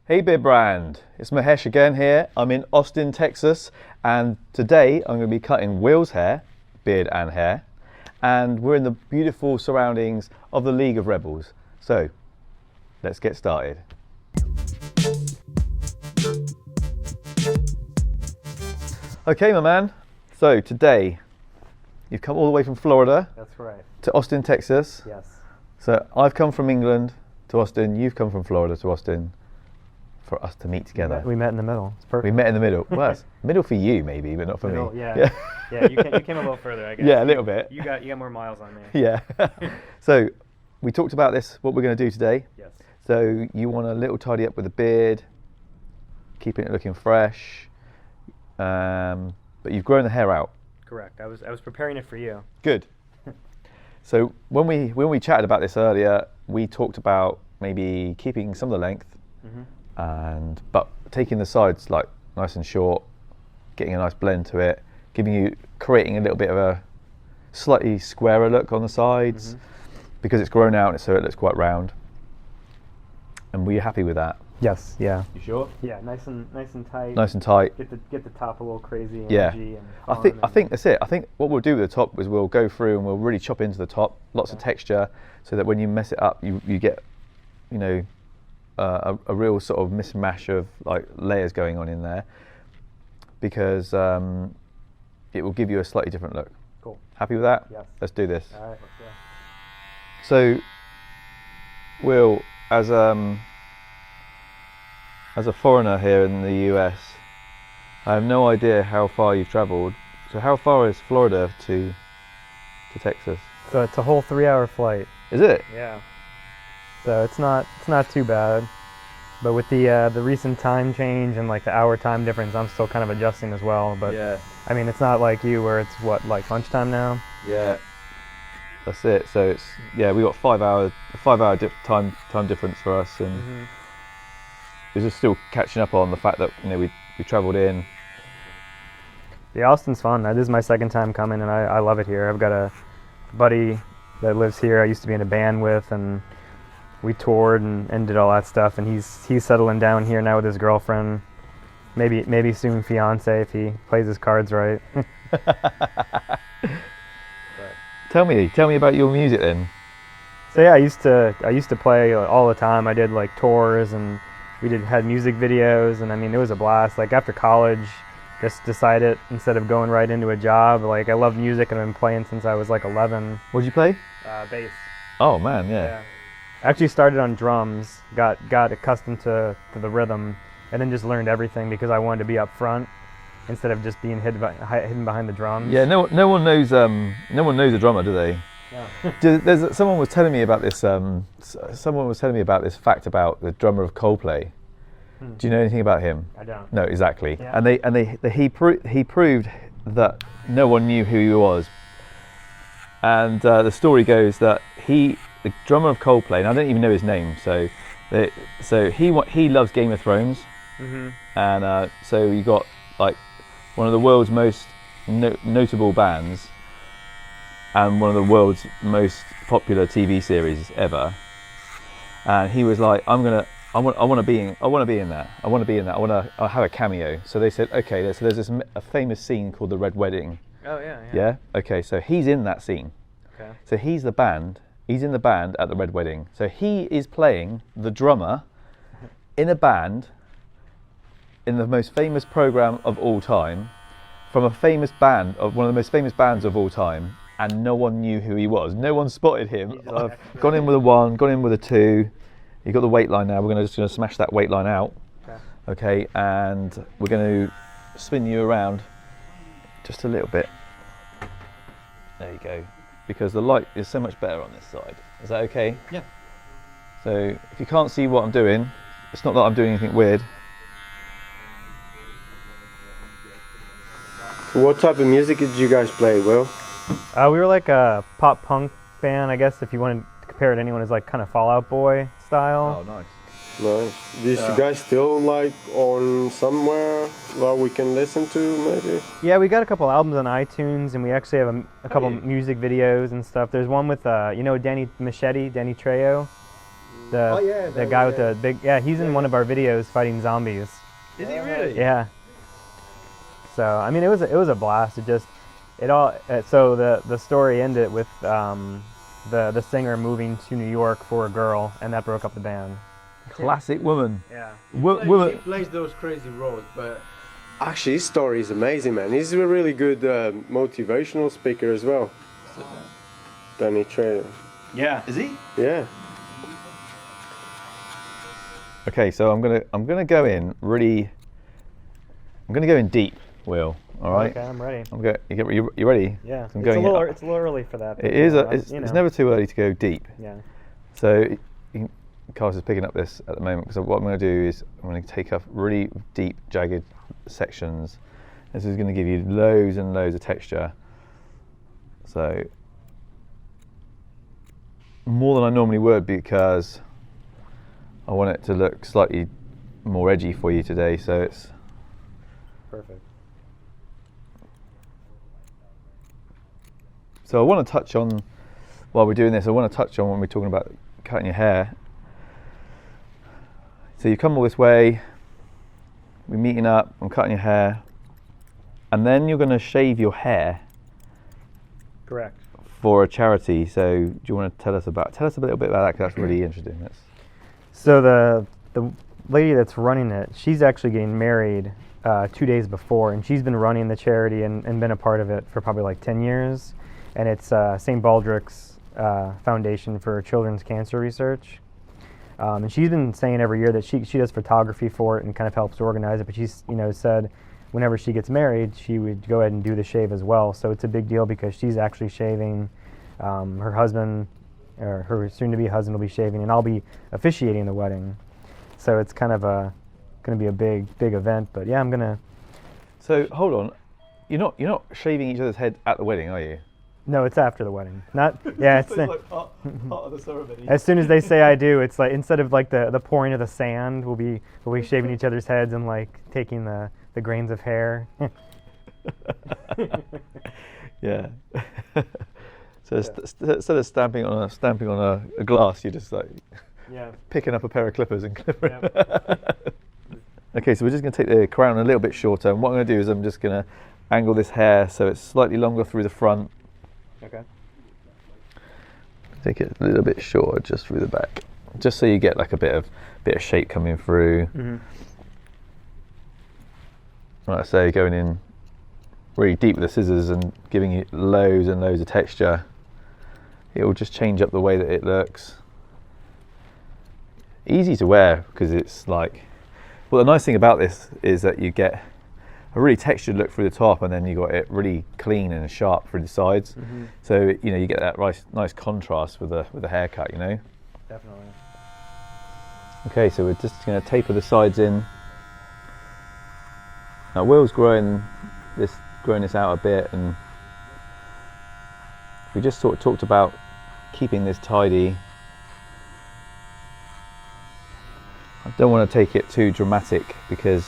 Hey Beardbrand, it's Mahesh again here. I'm in Austin, Texas, and today I'm going to be cutting Will's hair, beard and hair, and we're in the beautiful surroundings of the League of Rebels. So, let's get started. Okay, my man, so today you've come all the way from Florida. That's right. To Austin, Texas. Yes. So I've come from England to Austin, you've come from Florida to Austin. For us to meet together. We met in the middle. It's perfect. We met in the middle. Well, it's middle for you maybe, but not for middle, me. Yeah. Yeah. You came a little further, I guess. Yeah, a little bit. You got more miles on me. Yeah. So we talked about this, what we're going to do today. Yes. So you want a little tidy up with the beard, keeping it looking fresh, but you've grown the hair out. Correct. I was preparing it for you. Good. So when we chatted about this earlier, we talked about maybe keeping some of the length. Mm-hmm. But taking the sides like nice and short, getting a nice blend to it, creating a little bit of a slightly squarer look on the sides, because it's grown out so it looks quite round. And were you happy with that? Yes. Yeah. You sure? Yeah. Nice and tight. Nice and tight. Get the top a little crazy. Yeah. And I think that's it. I think what we'll do with the top is we'll go through and we'll really chop into the top, lots of texture, so that when you mess it up, you get, you know, a real sort of mishmash of like layers going on in there, because it will give you a slightly different look. Cool. Happy with that? Yes. Let's do this. All right. Let's go. So, Will, as a foreigner here in the US, I have no idea how far you've travelled. So how far is Florida to Texas? So it's a whole 3-hour flight. Is it? Yeah. So it's not too bad, but with the recent time change and like the hour time difference, I'm still kind of adjusting as well. But yeah. I mean, it's not like you where it's like lunchtime now. Yeah. That's it. So it's we got 5 hour time difference for us, and we're just still catching up on the fact that we travelled in. Yeah, Austin's fun. This is my second time coming, and I love it here. I've got a buddy that lives here. I used to be in a band with, and we toured and did all that stuff, and he's settling down here now with his girlfriend. Maybe soon fiance if he plays his cards right. Tell me about your music then. So yeah, I used to play all the time. I did like tours, and we had music videos, and I mean it was a blast. Like after college, just decided instead of going right into a job, like I love music and I've been playing since I was like 11. What'd you play? Bass. Oh man, yeah. Actually started on drums, got accustomed to the rhythm, and then just learned everything because I wanted to be up front instead of just being hidden behind the drums. Yeah, no one knows a drummer, do they? No. Someone was telling me about this. Someone was telling me about this fact about the drummer of Coldplay. Do you know anything about him? I don't. No, exactly. Yeah. And he proved that no one knew who he was. And the story goes that the drummer of Coldplay, and I don't even know his name, so he loves Game of Thrones, and so you got like one of the world's most notable bands and one of the world's most popular TV series ever, and he was like, I want to be in that. I want to have a cameo. So they said, okay, so there's a famous scene called the Red Wedding. Oh yeah. Yeah. Okay, so he's in that scene. Okay. So he's in the band at the Red Wedding. So he is playing the drummer in a band in the most famous program of all time, from a famous band, of one of the most famous bands of all time, and no one knew who he was. No one spotted him. I've gone in with a 1, gone in with a 2. You got the weight line now. We're just going to smash that weight line out. Okay, and we're going to spin you around just a little bit. There you go. Because the light is so much better on this side. Is that okay? Yeah. So if you can't see what I'm doing, it's not that I'm doing anything weird. What type of music did you guys play, Will? We were like a pop punk band, I guess, if you wanted to compare it to anyone, as like kind of Fall Out Boy style. Oh, nice. Nice. Is you guys still like on somewhere that we can listen to, maybe? Yeah, we got a couple albums on iTunes, and we actually have a couple music videos and stuff. There's one with, Danny Trejo? The guy with the big, he's in one of our videos fighting zombies. Is he really? Yeah. So I mean, it was a blast. So the story ended with the singer moving to New York for a girl, and that broke up the band. Classic woman. Yeah. He plays those crazy roles, but Actually, his story is amazing, man. He's a really good motivational speaker as well. Danny Trejo. Yeah. Is he? Yeah. Okay, so I'm gonna go in really. I'm gonna go in deep, Will. All right. Okay, I'm ready. You ready? Yeah. So It's a little early for that. It is. but, It's never too early to go deep. Yeah. So, Carlos is picking up this at the moment because what I'm going to do is I'm going to take off really deep, jagged sections. This is going to give you loads and loads of texture. So, more than I normally would because I want it to look slightly more edgy for you today. So it's perfect. So I want to touch on, while we're doing this, I want to touch on when we're talking about cutting your hair. So you come all this way, we're meeting up, I'm cutting your hair, and then you're going to shave your hair. Correct. For a charity. So do you want to tell us a little bit about that, because that's really interesting. So the lady that's running it, she's actually getting married 2 days before, and she's been running the charity and been a part of it for probably like 10 years. And it's St. Baldrick's Foundation for Children's Cancer Research. And she's been saying every year that she does photography for it and kind of helps organize it, but she's said whenever she gets married, she would go ahead and do the shave as well. So it's a big deal because she's actually shaving, her husband, or her soon-to-be husband will be shaving, and I'll be officiating the wedding. So it's kind of going to be a big event, but yeah, I'm going to... So hold on, you're not shaving each other's head at the wedding, are you? No, it's after the wedding. It's like part of the ceremony. As soon as they say I do, it's like instead of like the pouring of the sand, we'll be shaving each other's heads and like taking the grains of hair. Yeah. So instead of stamping on a glass, you're just like picking up a pair of clippers and clipping. Okay, so we're just going to take the crown a little bit shorter, and what I'm going to do is I'm just going to angle this hair so it's slightly longer through the front. Okay. Take it a little bit shorter just through the back, just so you get like a bit of shape coming through. Mm-hmm. Like I say, going in really deep with the scissors and giving it loads and loads of texture. It will just change up the way that it looks. Easy to wear because it's like, well, the nice thing about this is that you get a really textured look through the top, and then you got it really clean and sharp through the sides. Mm-hmm. So you get that nice contrast with the haircut. Definitely. Okay, so we're just going to taper the sides in. Now Will's growing this out a bit, and we just sort of talked about keeping this tidy. I don't want to take it too dramatic because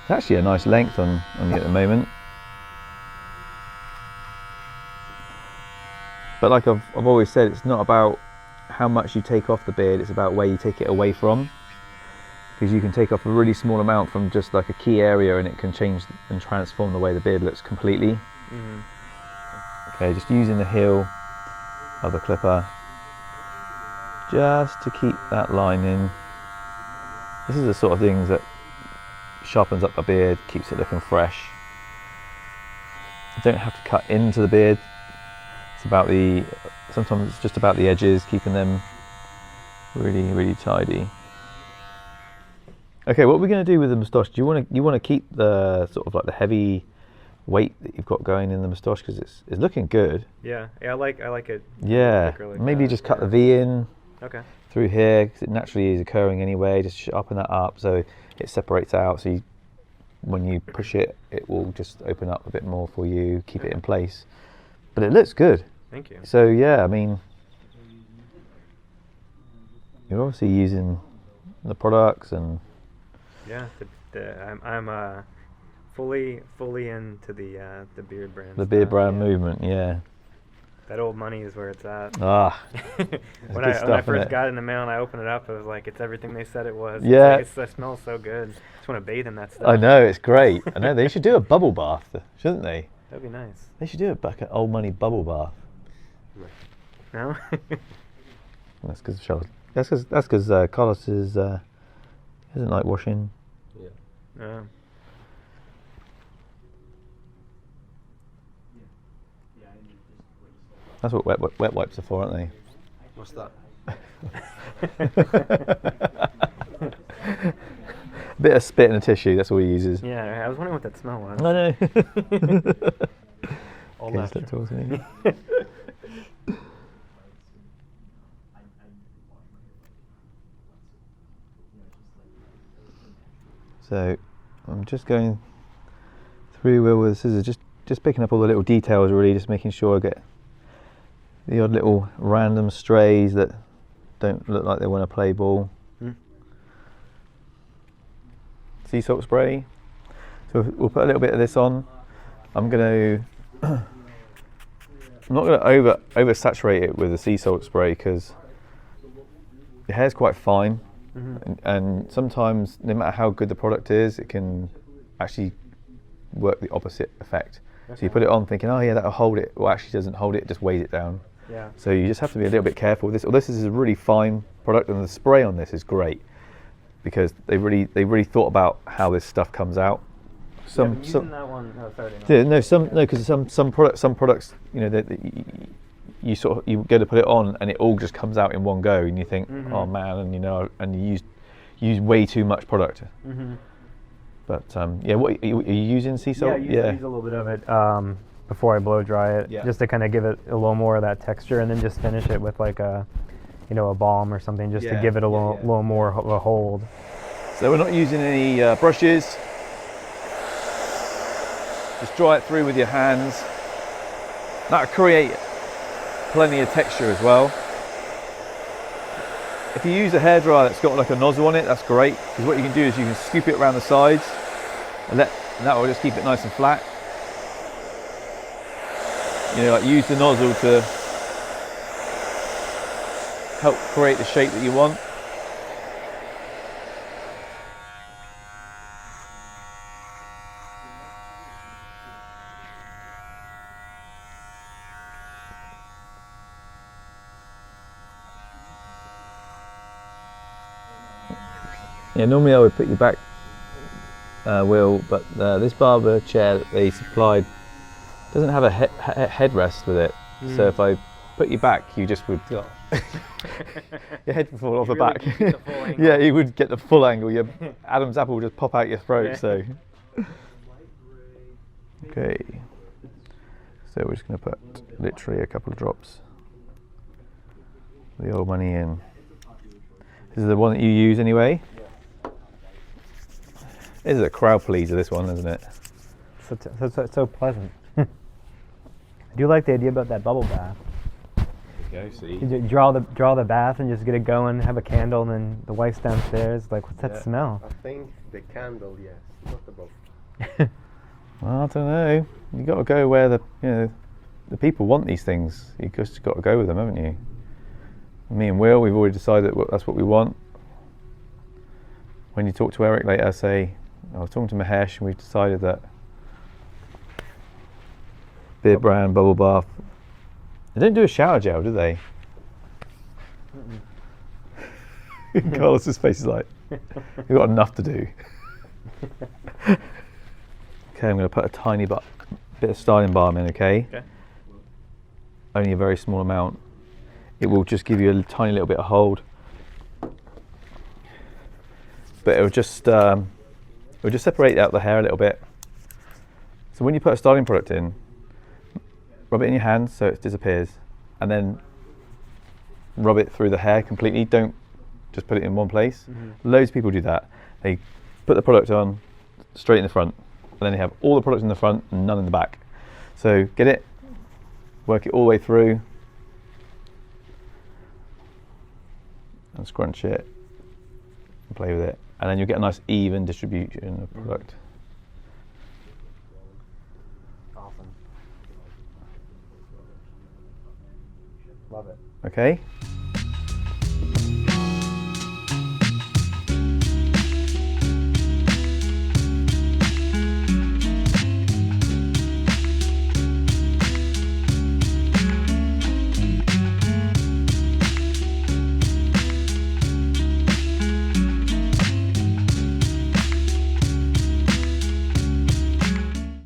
it's actually a nice length on you at the moment. But like I've always said, it's not about how much you take off the beard, it's about where you take it away from. Because you can take off a really small amount from just like a key area and it can change and transform the way the beard looks completely. Mm-hmm. Okay, just using the heel of the clipper just to keep that line in. This is the sort of things that sharpens up the beard, keeps it looking fresh. You don't have to cut into the beard. Sometimes it's just about the edges, keeping them really tidy. Okay, what are we going to do with the moustache? Do you want to keep the sort of like the heavy weight that you've got going in the moustache because it's looking good? Yeah, I like it. Yeah, maybe just cut the V in. Okay. Through here because it naturally is occurring anyway. Just sharpen that up so it separates out. So when you push it, it will just open up a bit more for you. Keep it in place, but it looks good. Thank you. So yeah, I mean, you're obviously using the products and. Yeah, I'm fully into the Beardbrand. The Beardbrand movement, yeah. That old money is where it's at. Ah, when I first got it in the mail and I opened it up, it was like, it's everything they said it was. Yeah. It smells so good. I just want to bathe in that stuff. I know, it's great. I know, they should do a bubble bath, shouldn't they? That'd be nice. They should do a old money bubble bath. No? That's because Carlos doesn't like washing. Yeah. That's what wet wipes are for, aren't they? What's that? A bit of spit and a tissue, that's all he uses. Yeah, I was wondering what that smell was. I know. All Okay, laughter. stop talking. So I'm just going through with the scissors, just picking up all the little details, really, just making sure I get the odd little random strays that don't look like they want to play ball. Sea salt spray. So we'll put a little bit of this on. I'm not going to over saturate it with the sea salt spray because the hair's quite fine. And sometimes, no matter how good the product is, it can actually work the opposite effect. So you put it on thinking, oh yeah, that'll hold it. Well, actually doesn't hold it, it just weighs it down. Yeah. So you just have to be a little bit careful with this. Well, this is a really fine product, and the spray on this is great because they really thought about how this stuff comes out. Using that one, sorry. Because some products, you know, you go to put it on and it all just comes out in one go, and you think, oh man, and you know, and you use way too much product. But yeah, what are you using sea salt? Yeah, I use a little bit of it before I blow dry it, just to kind of give it a little more of that texture, and then just finish it with like a balm or something, just to give it a little more of a hold. So we're not using any brushes. Just dry it through with your hands. That'll create plenty of texture as well. If you use a hairdryer that's got like a nozzle on it, that's great, because what you can do is you can scoop it around the sides and that will just keep it nice and flat. You know, like use the nozzle to help create the shape that you want. Yeah, normally I would put you back, Will, but this barber chair that they supplied doesn't have a headrest with it. So if I put you back, you just would your head would fall off the back. Yeah, you would get the full angle. Your Adam's apple would just pop out your throat. So okay, so we're just going to put literally a couple of drops of the old money in. This is the one that you use anyway. This is a crowd pleaser, this one, isn't it? So pleasant. I do like the idea about that bubble bath. Okay, see. You draw the bath and just get it going, have a candle, and then the wife's downstairs. Like, what's that smell? I think the candle, yes, not the bubble. Well, I don't know. You got to go where the people want these things. You just got to go with them, haven't you? Me and Will, we've already decided that's what we want. When you talk to Eric later, say, I was talking to Mahesh and we've decided that Beardbrand bubble bath. They don't do a shower gel, do they? Carlos's face is like, we've got enough to do. Okay, I'm going to put a tiny bit of styling balm in, okay? Only a very small amount. It will just give you a tiny little bit of hold. But it'll just separate out the hair a little bit. So when you put a styling product in, rub it in your hands so it disappears, and then rub it through the hair completely. Don't just put it in one place. Loads of people do that. They put the product on straight in the front, and then they have all the products in the front and none in the back. So get it, work it all the way through, and scrunch it, and play with it. And then you'll get a nice even distribution of product. Awesome. Love it. Okay.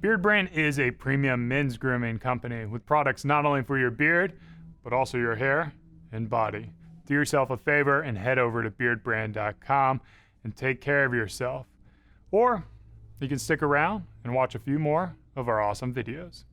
Beardbrand is a premium men's grooming company with products not only for your beard, but also your hair and body. Do yourself a favor and head over to beardbrand.com and take care of yourself. Or you can stick around and watch a few more of our awesome videos.